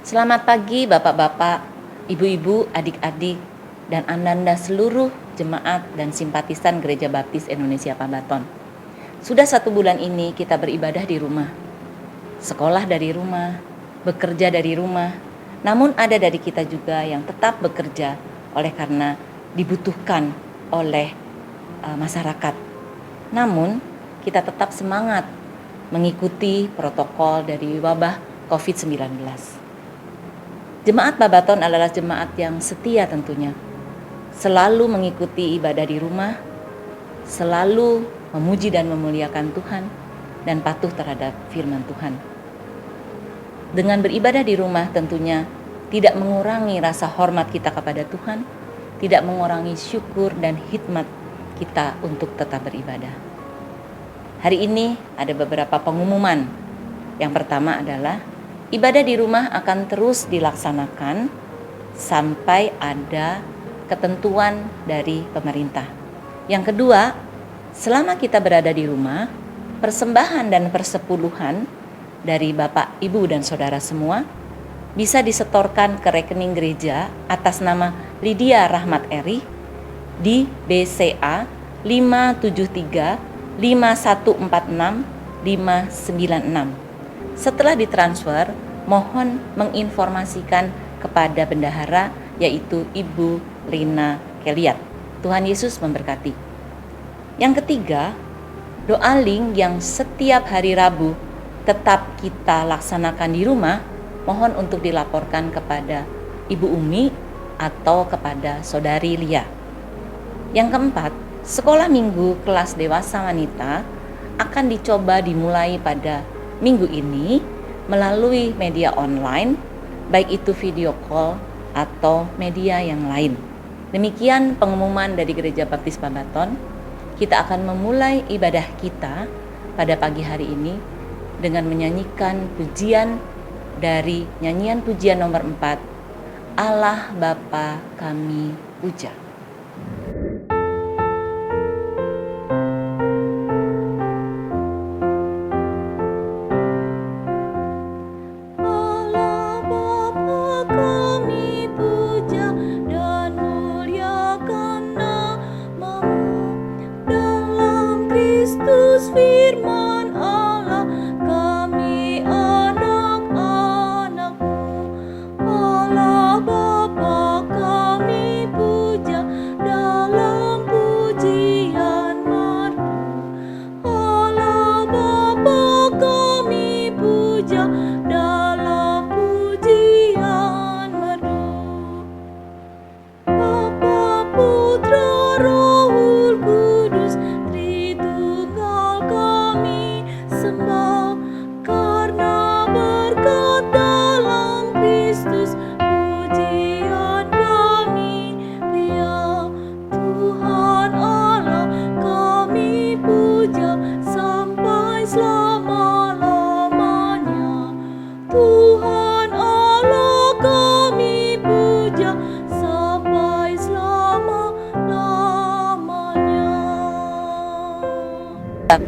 Selamat pagi Bapak-bapak, Ibu-ibu, adik-adik, dan Anda seluruh jemaat dan simpatisan Gereja Baptis Indonesia Pabaton. Sudah 1 bulan ini kita beribadah di rumah, sekolah dari rumah, bekerja dari rumah. Namun ada dari kita juga yang tetap bekerja oleh karena dibutuhkan oleh masyarakat. Namun kita tetap semangat mengikuti protokol dari wabah COVID-19. Jemaat Pabaton adalah jemaat yang setia tentunya, selalu mengikuti ibadah di rumah, selalu memuji dan memuliakan Tuhan, dan patuh terhadap firman Tuhan. Dengan beribadah di rumah tentunya tidak mengurangi rasa hormat kita kepada Tuhan, tidak mengurangi syukur dan hikmat kita untuk tetap beribadah. Hari ini ada beberapa pengumuman. Yang pertama adalah ibadah di rumah akan terus dilaksanakan sampai ada ketentuan dari pemerintah. Yang kedua, selama kita berada di rumah, persembahan dan persepuluhan dari Bapak, Ibu, dan Saudara semua bisa disetorkan ke rekening gereja atas nama Lydia Rahmat Eri di BCA 573 5146 596. Setelah ditransfer, mohon menginformasikan kepada bendahara yaitu Ibu Lina Keliat. Tuhan Yesus memberkati. Yang ketiga, doa link yang setiap hari Rabu tetap kita laksanakan di rumah, mohon untuk dilaporkan kepada Ibu Umi atau kepada Saudari Lia. Yang keempat, sekolah minggu kelas dewasa wanita akan dicoba dimulai pada minggu ini melalui media online, baik itu video call atau media yang lain. Demikian pengumuman dari Gereja Baptis Pabaton. Kita akan memulai ibadah kita pada pagi hari ini dengan menyanyikan pujian dari nyanyian pujian nomor 4, Allah Bapa Kami Puja. Firman Allah, kami anak-anak-Mu. Allah Bapa kami puja dalam pujian merdu. Allah Bapa kami puja dalam pujian merdu. Bapa, Putra, Rohul Kudus, Tritunggal kami sembah, karena berkat dalam Kristus pujian kami Dia. Tuhan Allah kami puja sampai selama-lamanya. Tuhan Allah kami puja sampai selama-lamanya.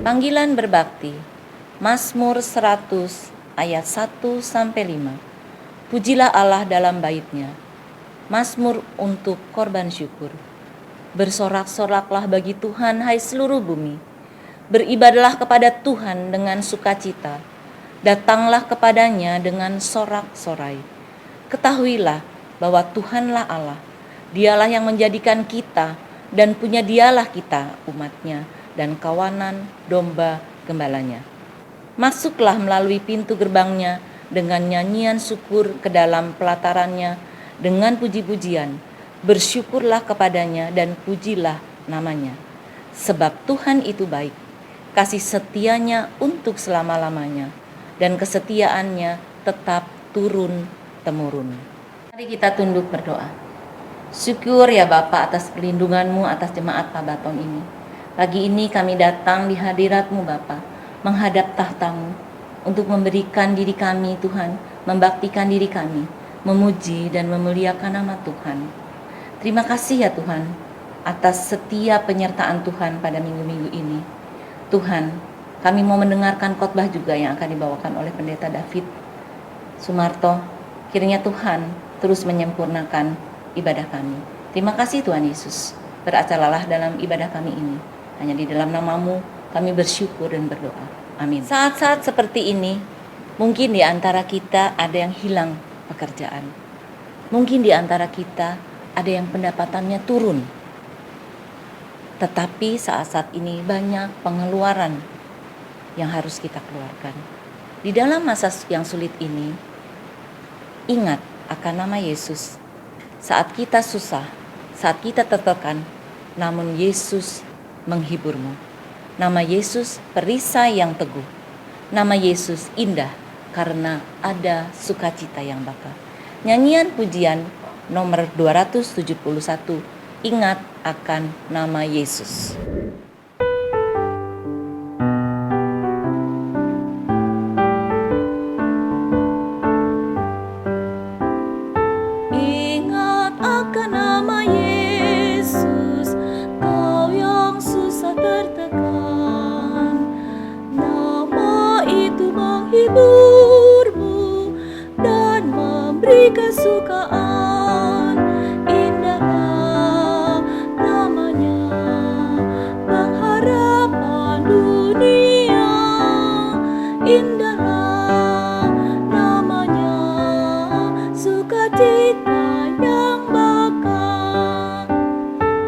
Panggilan berbakti, Mazmur 100 ayat 1-5. Pujilah Allah dalam baitnya. Mazmur untuk korban syukur. Bersorak-soraklah bagi Tuhan, hai seluruh bumi. Beribadahlah kepada Tuhan dengan sukacita. Datanglah kepadanya dengan sorak-sorai. Ketahuilah bahwa Tuhanlah Allah. Dialah yang menjadikan kita dan punya dialah kita umatnya dan kawanan domba gembalanya. Masuklah melalui pintu gerbangnya dengan nyanyian syukur ke dalam pelatarannya dengan puji-pujian. Bersyukurlah kepadanya dan pujilah namanya. Sebab Tuhan itu baik, kasih setianya untuk selama-lamanya, dan kesetiaannya tetap turun-temurun. Mari kita tunduk berdoa. Syukur ya Bapa atas perlindungan-Mu atas jemaat Pabaton ini. Pagi ini kami datang di hadirat-Mu Bapa, menghadap tahta-Mu untuk memberikan diri kami Tuhan, membaktikan diri kami, memuji dan memuliakan nama Tuhan. Terima kasih ya Tuhan atas setiap penyertaan Tuhan pada minggu-minggu ini. Tuhan, kami mau mendengarkan khotbah juga yang akan dibawakan oleh Pendeta David Sumarto. Kiranya Tuhan terus menyempurnakan ibadah kami. Terima kasih Tuhan Yesus. Beracaralah dalam ibadah kami ini. Hanya di dalam nama-Mu kami bersyukur dan berdoa. Amin. Saat-saat seperti ini, mungkin di antara kita ada yang hilang pekerjaan. Mungkin di antara kita ada yang pendapatannya turun. Tetapi saat-saat ini banyak pengeluaran yang harus kita keluarkan. Di dalam masa yang sulit ini, ingat akan nama Yesus. Saat kita susah, saat kita tertekan, namun Yesus menghiburmu. Nama Yesus perisai yang teguh. Nama Yesus indah karena ada sukacita yang bakal. Nyanyian pujian nomor 271, ingat akan nama Yesus. Ingat akan nama Yesus, kau yang susah tertekan. Nama itu menghiburmu dan memberi kesukaan. Indahlah namanya, pengharapan dunia. Indahlah namanya, sukacita yang bakal.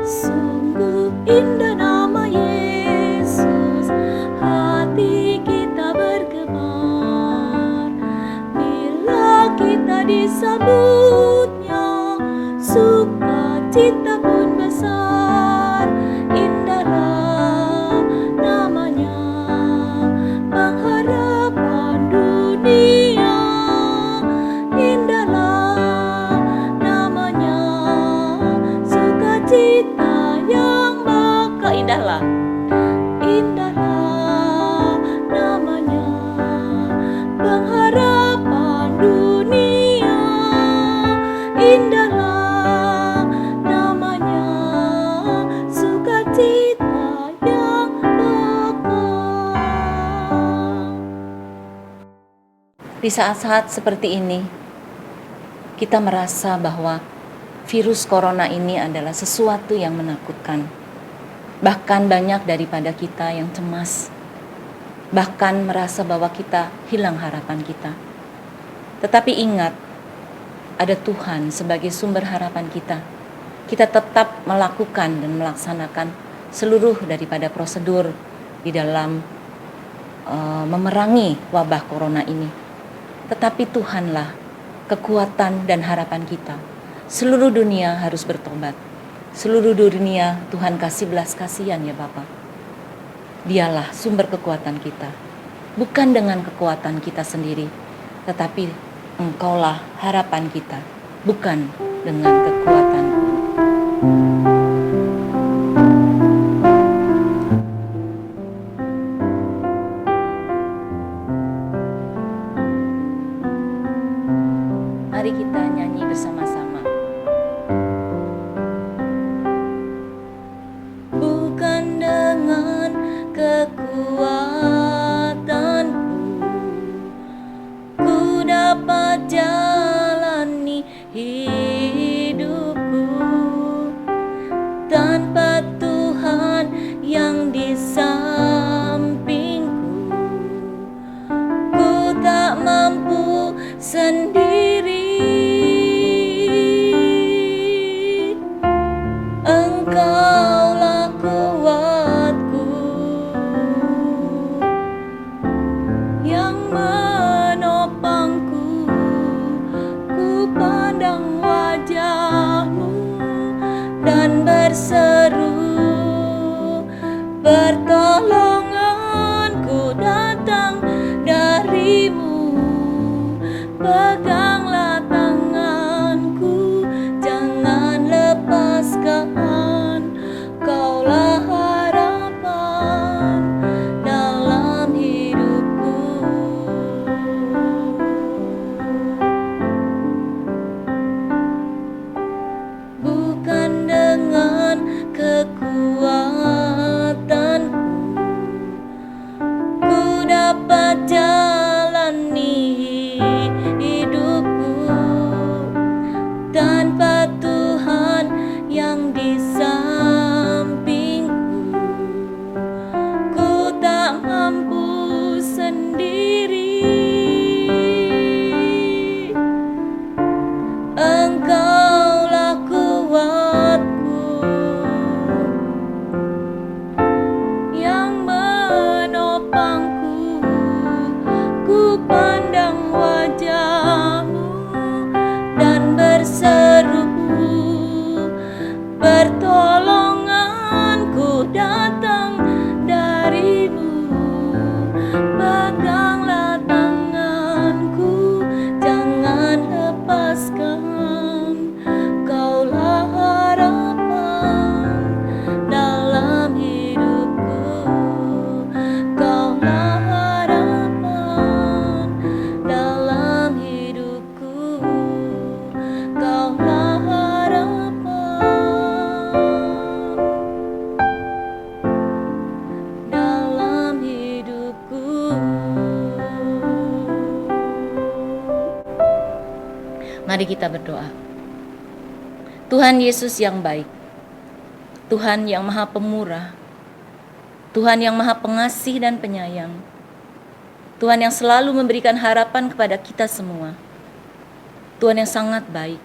Sungguh indah nama Yesus, hati kita bergemar bila kita disambutnya, sukacita pun besar. Indahlah namanya, pengharapan dunia. Indahlah namanya, sukacita yang bakal. Indahlah, indahlah namanya, pengharapan dunia. Indahlah namanya, sukacita yang bakal. Di saat-saat seperti ini, kita merasa bahwa virus corona ini adalah sesuatu yang menakutkan. Bahkan banyak daripada kita yang cemas, bahkan merasa bahwa kita hilang harapan kita. Tetapi ingat, ada Tuhan sebagai sumber harapan kita. Kita tetap melakukan dan melaksanakan seluruh daripada prosedur di dalam memerangi wabah corona ini. Tetapi Tuhanlah kekuatan dan harapan kita. Seluruh dunia harus bertobat. Seluruh dunia Tuhan kasih belas kasihan ya Bapa. Dialah sumber kekuatan kita. Bukan dengan kekuatan kita sendiri, tetapi Engkaulah harapan kita, bukan dengan kekuatan. Mari kita nyanyi bersama-sama. Bukan dengan kekuatanku ku dapat jalani hidupku, tanpa Tuhan yang di sampingku ku tak mampu sendiri. Mari kita berdoa. Tuhan Yesus yang baik, Tuhan yang maha pemurah, Tuhan yang maha pengasih dan penyayang, Tuhan yang selalu memberikan harapan kepada kita semua, Tuhan yang sangat baik,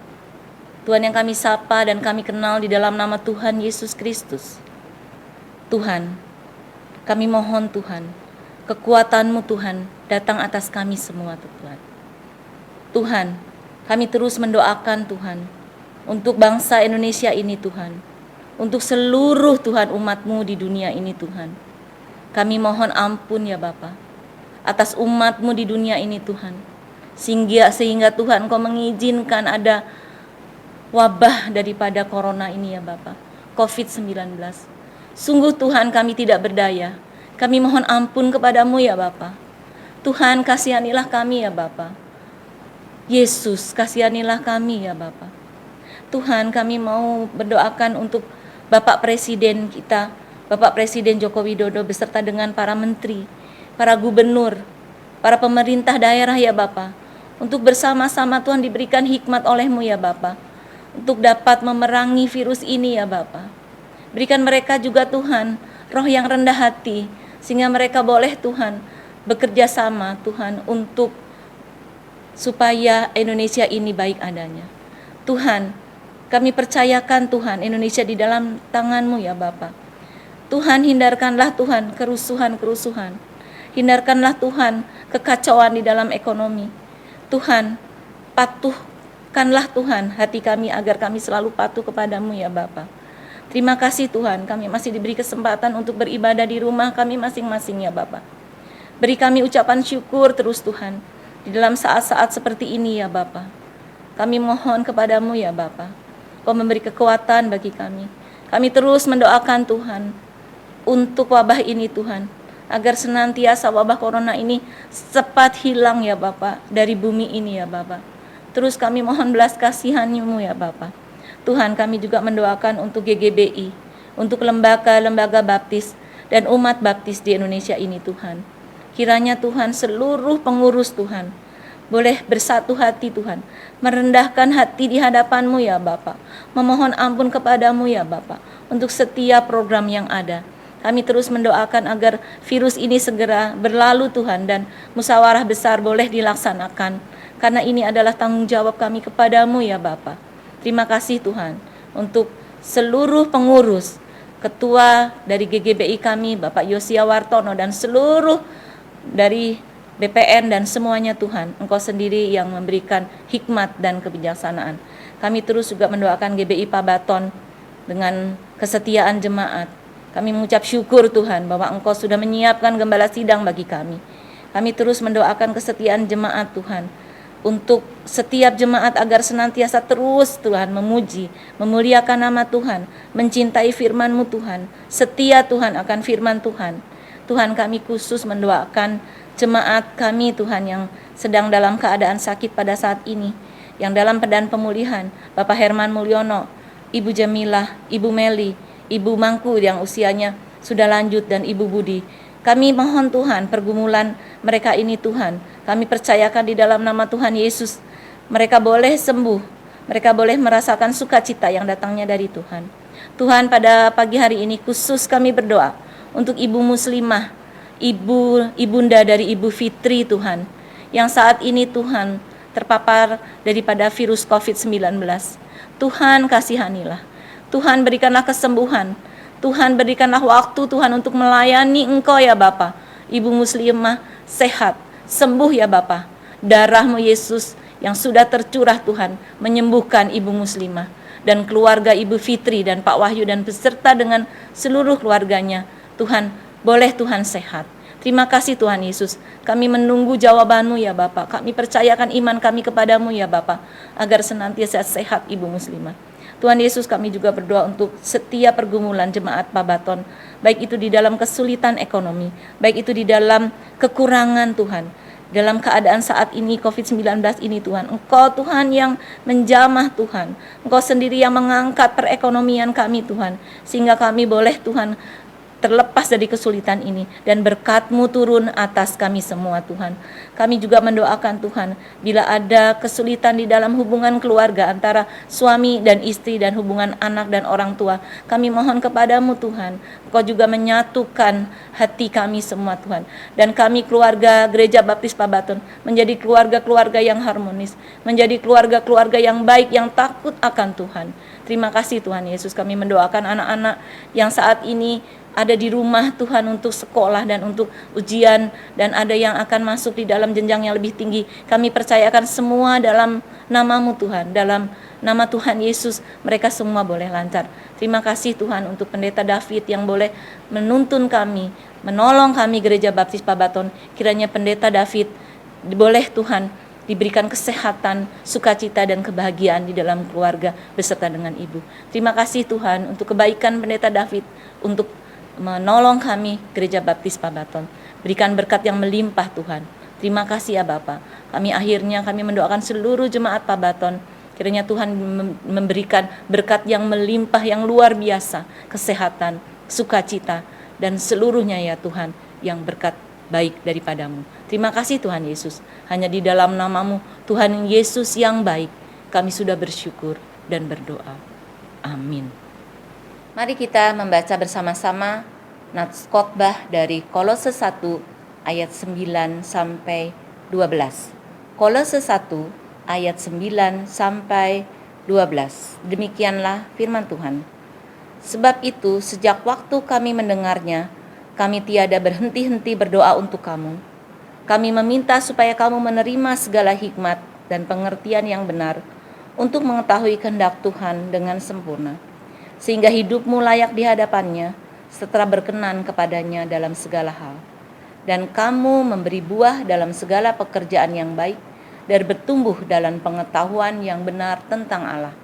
Tuhan yang kami sapa dan kami kenal di dalam nama Tuhan Yesus Kristus. Tuhan, kami mohon Tuhan, kekuatan-Mu Tuhan datang atas kami semua Tuhan. Tuhan, kami terus mendoakan Tuhan, untuk bangsa Indonesia ini Tuhan, untuk seluruh Tuhan umat-Mu di dunia ini Tuhan. Kami mohon ampun ya Bapa, atas umat-Mu di dunia ini Tuhan, sehingga Tuhan Engkau mengizinkan ada wabah daripada corona ini ya Bapa, COVID-19. Sungguh Tuhan kami tidak berdaya, kami mohon ampun kepadamu ya Bapa. Tuhan kasihanilah kami ya Bapa. Yesus kasihanilah kami ya Bapa. Tuhan kami mau berdoakan untuk Bapak Presiden kita, Bapak Presiden Joko Widodo beserta dengan para menteri, para gubernur, para pemerintah daerah ya Bapa, untuk bersama-sama Tuhan diberikan hikmat oleh-Mu ya Bapa, untuk dapat memerangi virus ini ya Bapa. Berikan mereka juga Tuhan roh yang rendah hati, sehingga mereka boleh Tuhan bekerja sama Tuhan untuk supaya Indonesia ini baik adanya. Tuhan, kami percayakan Tuhan Indonesia di dalam tangan-Mu ya Bapa. Tuhan, hindarkanlah Tuhan kerusuhan-kerusuhan. Hindarkanlah Tuhan kekacauan di dalam ekonomi. Tuhan, patuhkanlah Tuhan hati kami agar kami selalu patuh kepadamu ya Bapa. Terima kasih Tuhan, kami masih diberi kesempatan untuk beribadah di rumah kami masing-masing ya Bapa. Beri kami ucapan syukur terus Tuhan, di dalam saat-saat seperti ini ya Bapa. Kami mohon kepadamu ya Bapa, Kau memberi kekuatan bagi kami. Kami terus mendoakan Tuhan, untuk wabah ini Tuhan, agar senantiasa wabah corona ini cepat hilang ya Bapa, dari bumi ini ya Bapa. Terus kami mohon belas kasihan-Mu ya Bapa. Tuhan, kami juga mendoakan untuk GGBI, untuk lembaga-lembaga baptis dan umat baptis di Indonesia ini Tuhan. Kiranya Tuhan seluruh pengurus Tuhan boleh bersatu hati Tuhan, merendahkan hati di hadapan-Mu ya Bapa, memohon ampun kepadamu ya Bapa untuk setiap program yang ada. Kami terus mendoakan agar virus ini segera berlalu Tuhan, dan musyawarah besar boleh dilaksanakan, karena ini adalah tanggung jawab kami kepadamu ya Bapa. Terima kasih Tuhan untuk seluruh pengurus, ketua dari GGBI kami Bapak Yosia Wartono, dan seluruh dari BPN dan semuanya Tuhan, Engkau sendiri yang memberikan hikmat dan kebijaksanaan. Kami terus juga mendoakan GBI Pabaton dengan kesetiaan jemaat. Kami mengucap syukur Tuhan bahwa Engkau sudah menyiapkan gembala sidang bagi kami. Kami terus mendoakan kesetiaan jemaat Tuhan, untuk setiap jemaat agar senantiasa terus Tuhan memuji, memuliakan nama Tuhan, mencintai firman-Mu Tuhan, setia Tuhan akan firman Tuhan. Tuhan, kami khusus mendoakan jemaat kami Tuhan yang sedang dalam keadaan sakit pada saat ini, yang dalam keadaan pemulihan, Bapak Herman Mulyono, Ibu Jamilah, Ibu Meli, Ibu Mangku yang usianya sudah lanjut, dan Ibu Budi. Kami mohon Tuhan pergumulan mereka ini Tuhan, kami percayakan di dalam nama Tuhan Yesus, mereka boleh sembuh, mereka boleh merasakan sukacita yang datangnya dari Tuhan. Tuhan, pada pagi hari ini khusus kami berdoa untuk Ibu Muslimah, Ibunda dari Ibu Fitri Tuhan, yang saat ini Tuhan terpapar daripada virus COVID-19. Tuhan kasihanilah, Tuhan berikanlah kesembuhan, Tuhan berikanlah waktu Tuhan untuk melayani Engkau ya Bapa. Ibu Muslimah sehat, sembuh ya Bapa. Darah-Mu Yesus yang sudah tercurah Tuhan menyembuhkan Ibu Muslimah dan keluarga Ibu Fitri dan Pak Wahyu dan beserta dengan seluruh keluarganya. Tuhan, boleh Tuhan sehat. Terima kasih Tuhan Yesus. Kami menunggu jawaban-Mu ya Bapa. Kami percayakan iman kami kepadamu ya Bapa, agar senantiasa sehat Ibu Muslimah. Tuhan Yesus, kami juga berdoa untuk setiap pergumulan jemaat Pabaton, baik itu di dalam kesulitan ekonomi, baik itu di dalam kekurangan Tuhan, dalam keadaan saat ini COVID-19 ini Tuhan. Engkau Tuhan yang menjamah Tuhan, Engkau sendiri yang mengangkat perekonomian kami Tuhan, sehingga kami boleh Tuhan terlepas dari kesulitan ini, dan berkat-Mu turun atas kami semua Tuhan. Kami juga mendoakan Tuhan, bila ada kesulitan di dalam hubungan keluarga antara suami dan istri dan hubungan anak dan orang tua, kami mohon kepadamu Tuhan, Engkau juga menyatukan hati kami semua Tuhan. Dan kami keluarga Gereja Baptis Pabaton menjadi keluarga-keluarga yang harmonis, menjadi keluarga-keluarga yang baik, yang takut akan Tuhan. Terima kasih Tuhan Yesus, kami mendoakan anak-anak yang saat ini ada di rumah Tuhan untuk sekolah dan untuk ujian, dan ada yang akan masuk di dalam jenjang yang lebih tinggi. Kami percayakan semua dalam nama-Mu Tuhan, dalam nama Tuhan Yesus, mereka semua boleh lancar. Terima kasih Tuhan untuk Pendeta David yang boleh menuntun kami, menolong kami Gereja Baptis Pabaton. Kiranya Pendeta David boleh Tuhan diberikan kesehatan, sukacita dan kebahagiaan di dalam keluarga beserta dengan ibu. Terima kasih Tuhan untuk kebaikan Pendeta David, untuk menolong kami Gereja Baptis Pabaton. Berikan berkat yang melimpah Tuhan. Terima kasih ya Bapa. Kami mendoakan seluruh jemaat Pabaton. Kiranya Tuhan memberikan berkat yang melimpah, yang luar biasa, kesehatan, sukacita, dan seluruhnya ya Tuhan, yang berkat baik daripadamu. Terima kasih Tuhan Yesus. Hanya di dalam nama-Mu Tuhan Yesus yang baik, kami sudah bersyukur dan berdoa. Amin. Mari kita membaca bersama-sama nats khotbah dari Kolose 1 ayat 9 sampai 12. Kolose 1 ayat 9 sampai 12. Demikianlah firman Tuhan. Sebab itu sejak waktu kami mendengarnya, kami tiada berhenti-henti berdoa untuk kamu. Kami meminta supaya kamu menerima segala hikmat dan pengertian yang benar untuk mengetahui kehendak Tuhan dengan sempurna, sehingga hidupmu layak di hadapannya setelah berkenan kepadanya dalam segala hal. Dan kamu memberi buah dalam segala pekerjaan yang baik dan bertumbuh dalam pengetahuan yang benar tentang Allah,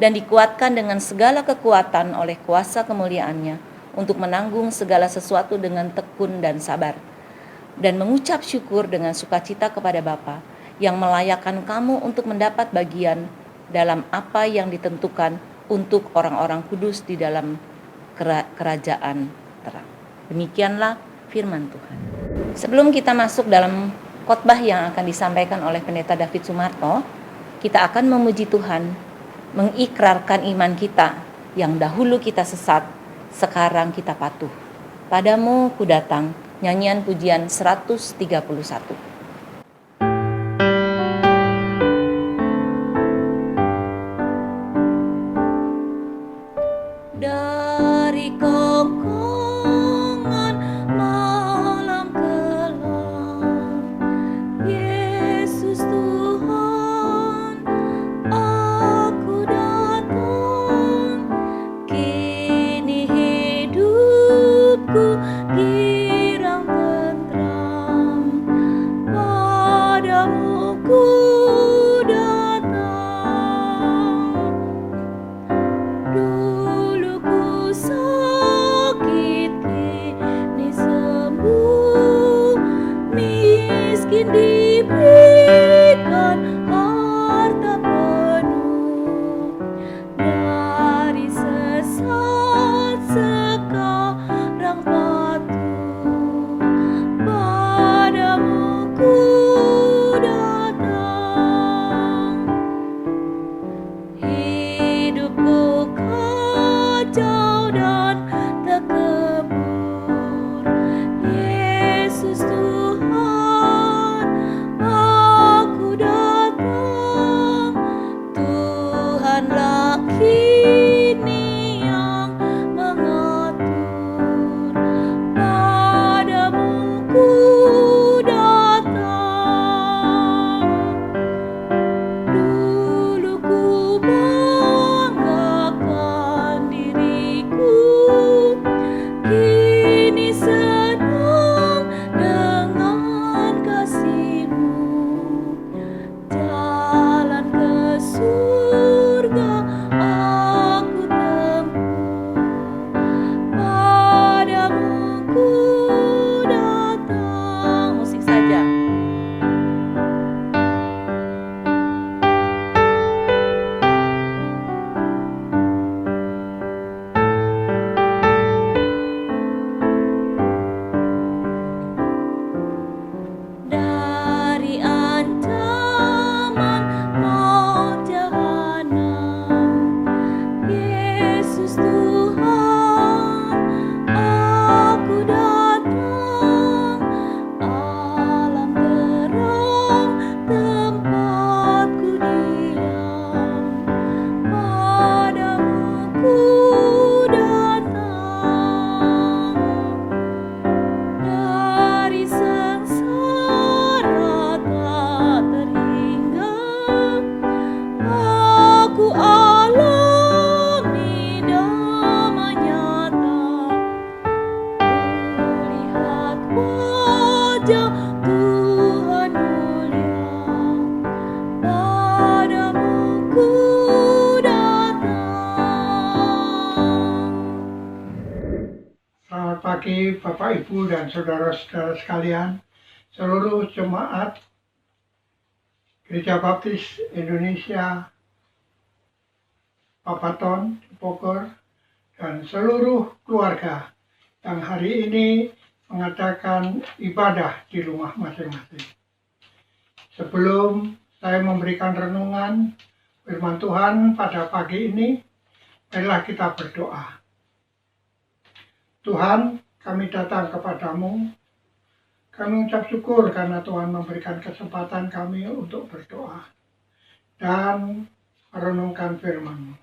dan dikuatkan dengan segala kekuatan oleh kuasa kemuliaannya untuk menanggung segala sesuatu dengan tekun dan sabar, dan mengucap syukur dengan sukacita kepada Bapa yang melayakkan kamu untuk mendapat bagian dalam apa yang ditentukan untuk orang-orang kudus di dalam kerajaan terang. Demikianlah firman Tuhan. Sebelum kita masuk dalam khotbah yang akan disampaikan oleh Pendeta David Sumarto, kita akan memuji Tuhan, mengikrarkan iman kita yang dahulu kita sesat, sekarang kita patuh. Padamu ku datang, nyanyian pujian 131. Dari kongkongan malam kelam, Yesus Tuhan, aku datang. Kini hidupku girang tentram, ku alami damai nyata, lihat wajah Tuhan mulia, padamu ku datang. Selamat pagi Bapak Ibu dan saudara-saudara sekalian, seluruh jemaat Gereja Baptis Indonesia Papaton Bogor dan seluruh keluarga yang hari ini mengadakan ibadah di rumah masing-masing. Sebelum saya memberikan renungan firman Tuhan pada pagi ini, marilah kita berdoa. Tuhan, kami datang kepadamu. Kami ucap syukur karena Tuhan memberikan kesempatan kami untuk berdoa dan merenungkan firman-Mu.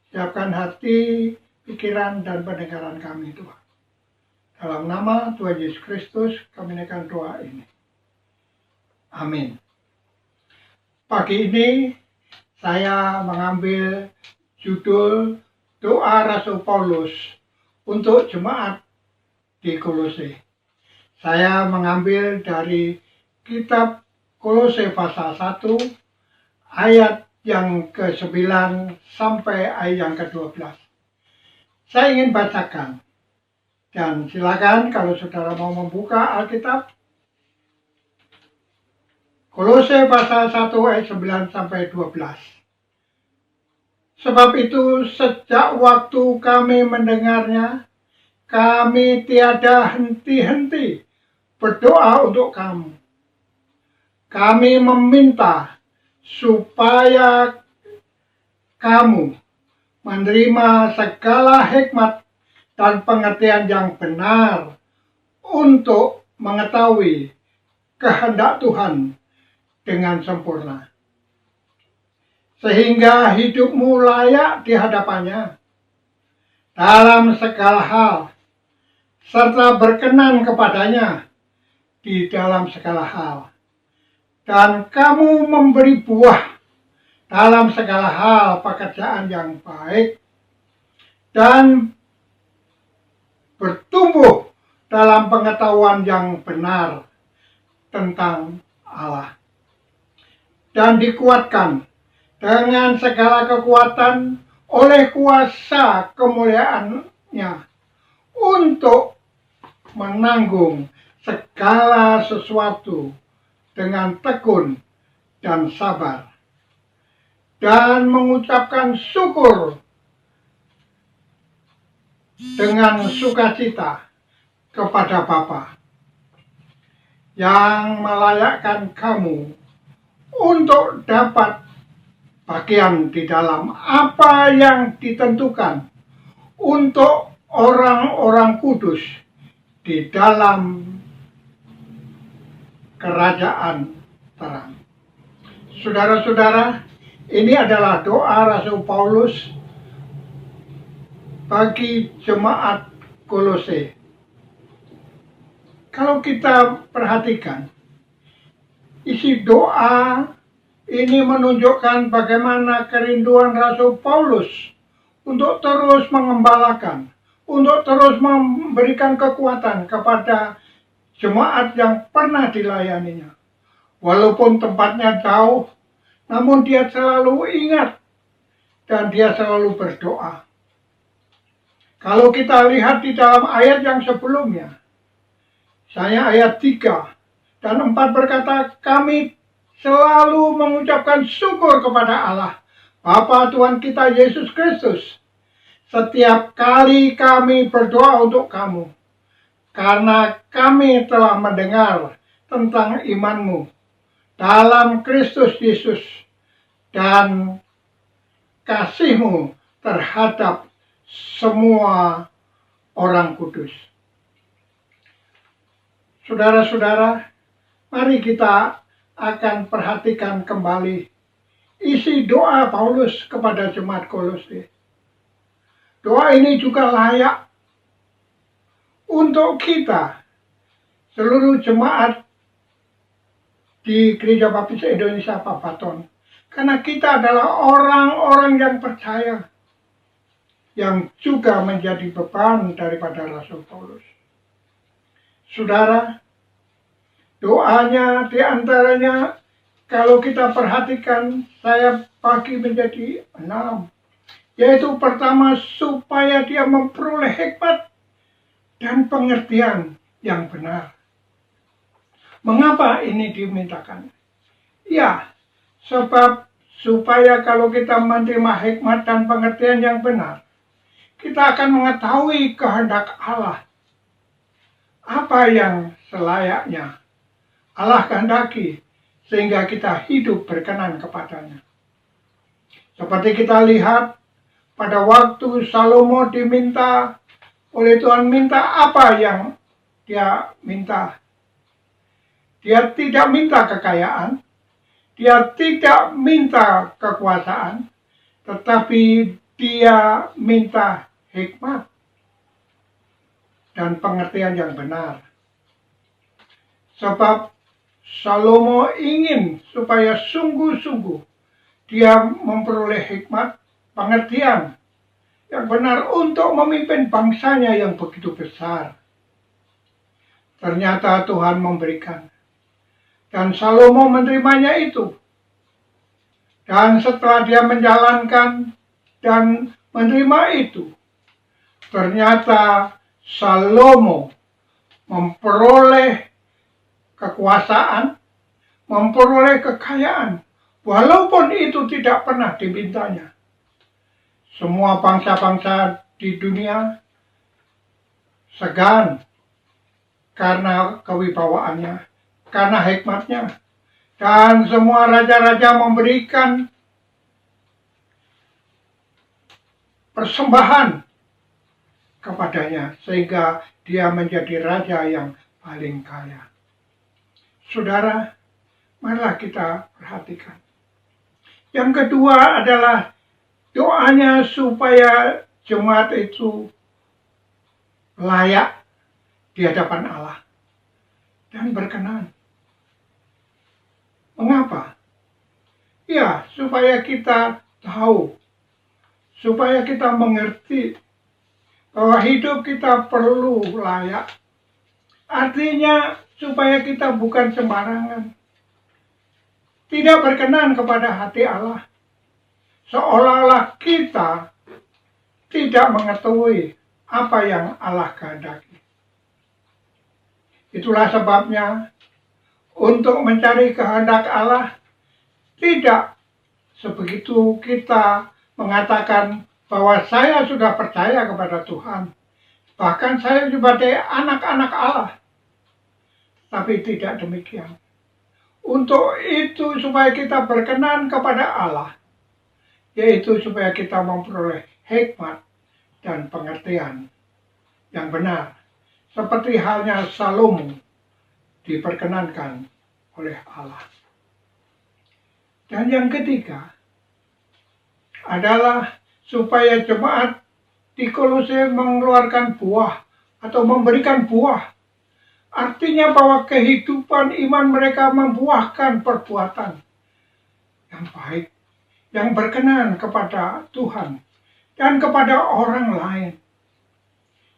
Siapkan hati, pikiran, dan pendengaran kami, Tuhan. Dalam nama Tuhan Yesus Kristus, kami naikkan doa ini. Amin. Pagi ini, saya mengambil judul Doa Rasul Paulus untuk jemaat di Kolose. Saya mengambil dari kitab Kolose pasal 1 ayat yang ke-9 sampai ayat yang ke-12. Saya ingin bacakan. Dan silakan kalau saudara mau membuka Alkitab. Kolose pasal 1 ayat 9 sampai 12. Sebab itu sejak waktu kami mendengarnya, kami tiada henti-henti berdoa untuk kamu. Kami meminta supaya kamu menerima segala hikmat dan pengertian yang benar untuk mengetahui kehendak Tuhan dengan sempurna. Sehingga hidupmu layak di hadapannya dalam segala hal, serta berkenan kepadanya di dalam segala hal. Dan kamu memberi buah dalam segala hal pekerjaan yang baik dan bertumbuh dalam pengetahuan yang benar tentang Allah. Dan dikuatkan dengan segala kekuatan oleh kuasa kemuliaannya untuk menanggung segala sesuatu dengan tekun dan sabar, dan mengucapkan syukur dengan sukacita kepada Bapa yang melayakkan kamu untuk dapat bagian di dalam apa yang ditentukan untuk orang-orang kudus di dalam kerajaan terang. Saudara-saudara, ini adalah doa Rasul Paulus bagi jemaat Kolose. Kalau kita perhatikan, isi doa ini menunjukkan bagaimana kerinduan Rasul Paulus untuk terus mengembalakan, untuk terus memberikan kekuatan kepada jemaat yang pernah dilayaninya. Walaupun tempatnya jauh, namun dia selalu ingat dan dia selalu berdoa. Kalau kita lihat di dalam ayat yang sebelumnya, saya ayat 3 dan 4 berkata, kami selalu mengucapkan syukur kepada Allah, Bapa Tuhan kita Yesus Kristus, setiap kali kami berdoa untuk kamu, karena kami telah mendengar tentang imanmu dalam Kristus Yesus dan kasihmu terhadap semua orang kudus. Saudara-saudara, mari kita akan perhatikan kembali isi doa Paulus kepada jemaat Kolose. Doa ini juga layak untuk kita, seluruh jemaat di Gereja Baptis Indonesia Papaton, Karena kita adalah orang-orang yang percaya, yang juga menjadi beban daripada Rasul Paulus. Saudara, doanya diantaranya kalau kita perhatikan, saya bagi menjadi 6. Yaitu pertama, supaya dia memperoleh hikmat dan pengertian yang benar. Mengapa ini dimintakan? Ya, sebab supaya kalau kita menerima hikmat dan pengertian yang benar, kita akan mengetahui kehendak Allah. Apa yang selayaknya Allah kehendaki, sehingga kita hidup berkenan kepadanya. Seperti kita lihat pada waktu Salomo diminta oleh Tuhan, minta apa yang dia minta. Dia tidak minta kekayaan, dia tidak minta kekuasaan, tetapi dia minta hikmat dan pengertian yang benar. Sebab Salomo ingin supaya sungguh-sungguh dia memperoleh hikmat, pengertian yang benar untuk memimpin bangsanya yang begitu besar. Ternyata Tuhan memberikan. Dan Salomo menerimanya itu. Dan setelah dia menjalankan dan menerima itu, ternyata Salomo memperoleh kekuasaan, memperoleh kekayaan, walaupun itu tidak pernah dimintanya. Semua bangsa-bangsa di dunia segan karena kewibawaannya, karena hikmatnya. Dan semua raja-raja memberikan persembahan kepadanya, sehingga dia menjadi raja yang paling kaya. Saudara, marilah kita perhatikan. Yang kedua adalah doanya supaya jemaat itu layak di hadapan Allah dan berkenan. Mengapa? Ya, supaya kita tahu, supaya kita mengerti bahwa hidup kita perlu layak. Artinya supaya kita bukan sembarangan, tidak berkenan kepada hati Allah, seolah-olah kita tidak mengetahui apa yang Allah kehendaki. Itulah sebabnya untuk mencari kehendak Allah, tidak sebegitu kita mengatakan bahwa saya sudah percaya kepada Tuhan, bahkan saya sebagai anak-anak Allah. Tapi tidak demikian. Untuk itu supaya kita berkenan kepada Allah, yaitu supaya kita memperoleh hikmat dan pengertian yang benar, seperti halnya Salomo diperkenankan oleh Allah. Dan yang ketiga adalah supaya jemaat di Kolose mengeluarkan buah atau memberikan buah. Artinya bahwa kehidupan iman mereka membuahkan perbuatan yang baik, yang berkenan kepada Tuhan dan kepada orang lain.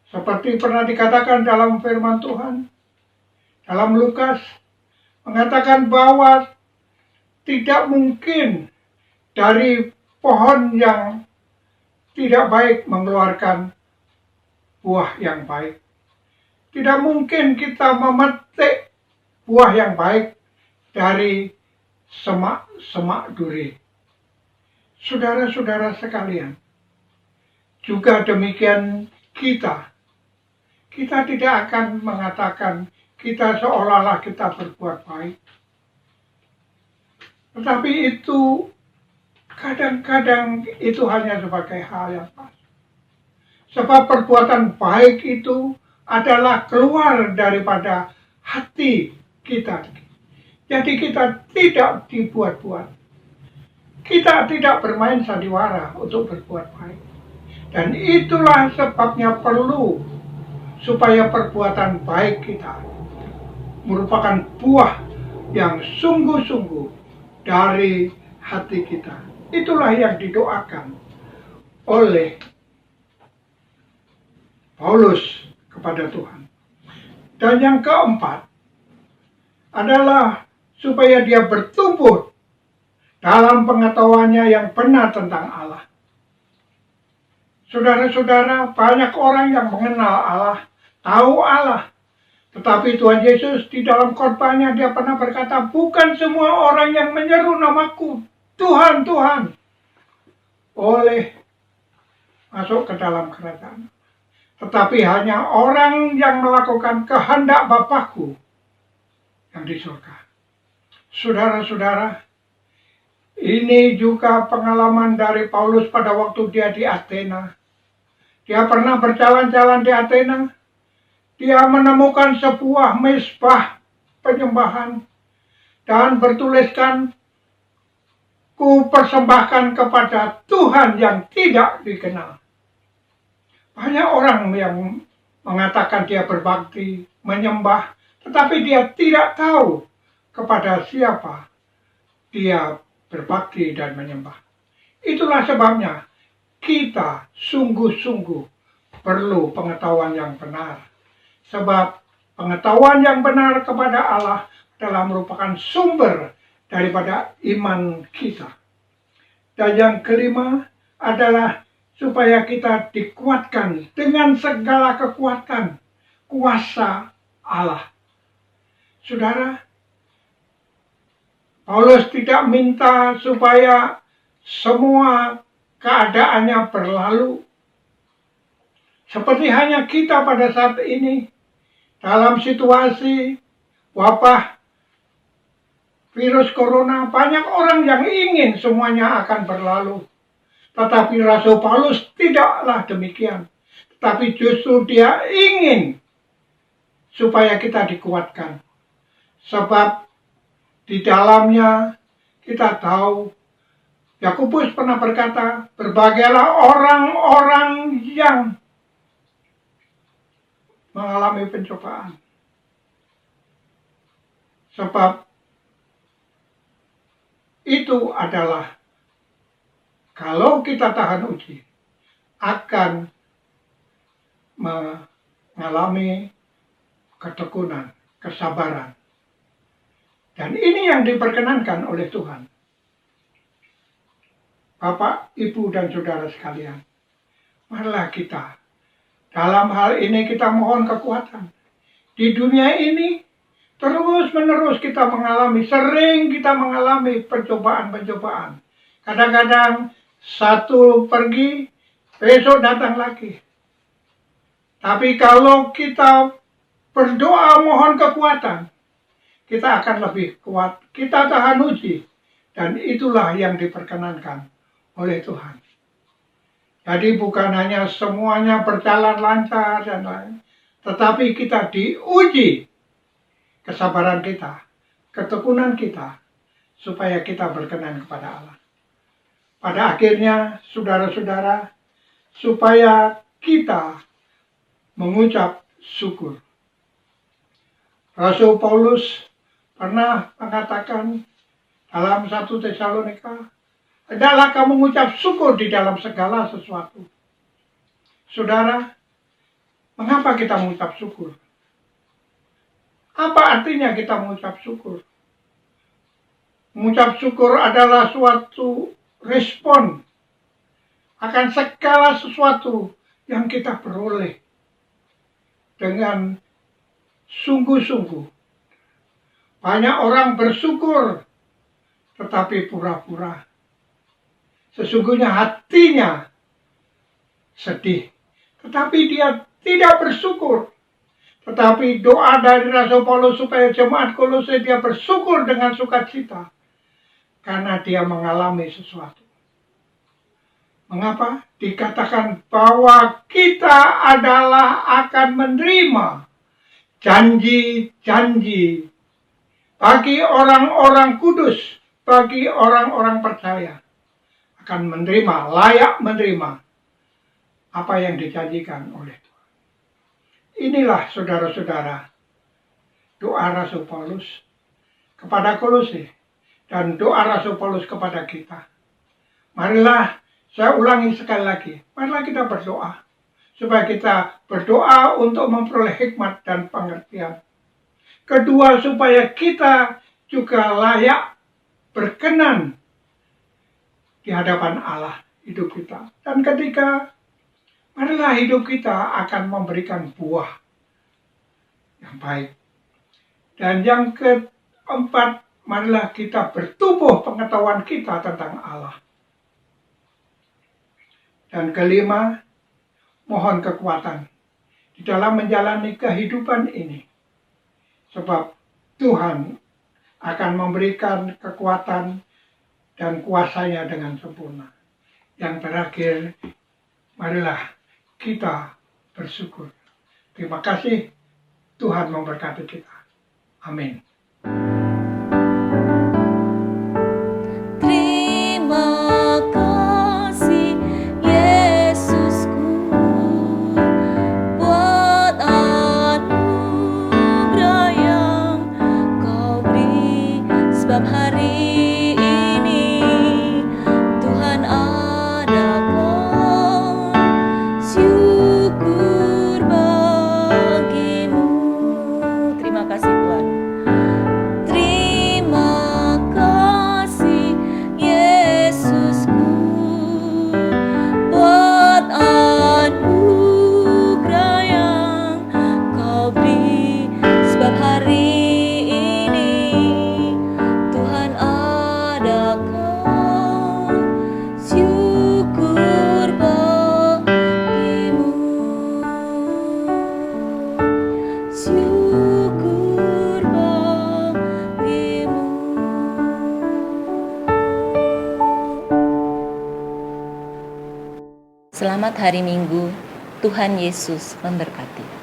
Seperti pernah dikatakan dalam firman Tuhan, dalam Lukas, mengatakan bahwa tidak mungkin dari pohon yang tidak baik mengeluarkan buah yang baik. Tidak mungkin kita memetik buah yang baik dari semak-semak duri. Saudara-saudara sekalian, juga demikian kita tidak akan mengatakan kita seolah-olah kita berbuat baik. Tetapi itu kadang-kadang itu hanya sebagai hal yang pas. Sebab perbuatan baik itu adalah keluar daripada hati kita. Jadi kita tidak dibuat-buat. Kita tidak bermain sandiwara untuk berbuat baik. Dan itulah sebabnya perlu supaya perbuatan baik kita merupakan buah yang sungguh-sungguh dari hati kita. Itulah yang didoakan oleh Paulus kepada Tuhan. Dan yang keempat adalah supaya dia bertumbuh dalam pengetahuannya yang benar tentang Allah. Saudara-saudara, banyak orang yang mengenal Allah, tahu Allah. Tetapi Tuhan Yesus di dalam khotbahnya dia pernah berkata, bukan semua orang yang menyeru namaku, Tuhan, Tuhan, boleh masuk ke dalam kerajaan. Tetapi hanya orang yang melakukan kehendak Bapakku yang di surga. Saudara-saudara, ini juga pengalaman dari Paulus pada waktu dia di Athena. Dia pernah berjalan-jalan di Athena. Dia menemukan sebuah mezbah penyembahan dan bertuliskan, ku persembahkan kepada Tuhan yang tidak dikenal. Banyak orang yang mengatakan dia berbakti, menyembah, tetapi dia tidak tahu kepada siapa dia berbakti dan menyembah. Itulah sebabnya kita sungguh-sungguh perlu pengetahuan yang benar. Sebab pengetahuan yang benar kepada Allah adalah merupakan sumber daripada iman kita. Dan yang kelima adalah supaya kita dikuatkan dengan segala kekuatan kuasa Allah. Saudara, Paulus tidak minta supaya semua keadaannya berlalu seperti hanya kita pada saat ini dalam situasi wabah virus corona. Banyak orang yang ingin semuanya akan berlalu, tetapi Rasul Paulus tidaklah demikian. Tetapi justru dia ingin supaya kita dikuatkan, sebab di dalamnya kita tahu, Yakobus pernah berkata, berbahagialah orang-orang yang mengalami pencobaan. Sebab itu adalah, kalau kita tahan uji, akan mengalami ketekunan, kesabaran. Dan ini yang diperkenankan oleh Tuhan. Bapak, Ibu, dan Saudara sekalian, marilah kita dalam hal ini kita mohon kekuatan. Di dunia ini terus-menerus kita sering kita mengalami pencobaan-pencobaan. Kadang-kadang satu pergi, besok datang lagi. Tapi kalau kita berdoa mohon kekuatan, kita akan lebih kuat. Kita tahan uji. Dan itulah yang diperkenankan oleh Tuhan. Jadi bukan hanya semuanya berjalan lancar dan lain, tetapi kita diuji kesabaran kita, ketekunan kita, supaya kita berkenan kepada Allah. Pada akhirnya, saudara-saudara, supaya kita mengucap syukur. Rasul Paulus pernah mengatakan dalam 1 Tesalonika, hendaklah kamu mengucap syukur di dalam segala sesuatu. Saudara, mengapa kita mengucap syukur? Apa artinya kita mengucap syukur? Mengucap syukur adalah suatu respon akan segala sesuatu yang kita peroleh dengan sungguh-sungguh. Banyak orang bersyukur tetapi pura-pura. Sesungguhnya hatinya sedih, tetapi dia tidak bersyukur. Tetapi doa dari Rasul Paulus supaya jemaat Kolose dia bersyukur dengan sukacita karena dia mengalami sesuatu. Mengapa? Dikatakan bahwa kita adalah akan menerima janji-janji bagi orang-orang kudus, bagi orang-orang percaya. Akan menerima, layak menerima apa yang dijanjikan oleh Tuhan. Inilah saudara-saudara doa Rasul Paulus kepada Kolose. dan doa Rasul Paulus kepada kita. Marilah, saya ulangi sekali lagi, marilah kita berdoa. Supaya kita berdoa untuk memperoleh hikmat dan pengertian. Kedua, supaya kita juga layak berkenan di hadapan Allah hidup kita. Dan ketiga, marilah hidup kita akan memberikan buah yang baik. Dan yang keempat, marilah kita bertumbuh pengetahuan kita tentang Allah. Dan kelima, mohon kekuatan di dalam menjalani kehidupan ini. Sebab Tuhan akan memberikan kekuatan dan kuasanya dengan sempurna. Yang terakhir, marilah kita bersyukur. Terima kasih, Tuhan memberkati kita. Amin. Terima kasih Yesusku buat anugerah yang Kau beri, sebab hari ini Tuhan adakan syukur bagimu. Terima kasih Tuhan. Terima kasih Yesusku buat anugerah yang Kau beri, sebab hari ini Tuhan adakan syukur bagimu. Syukur bagimu. Selamat hari Minggu, Tuhan Yesus memberkati.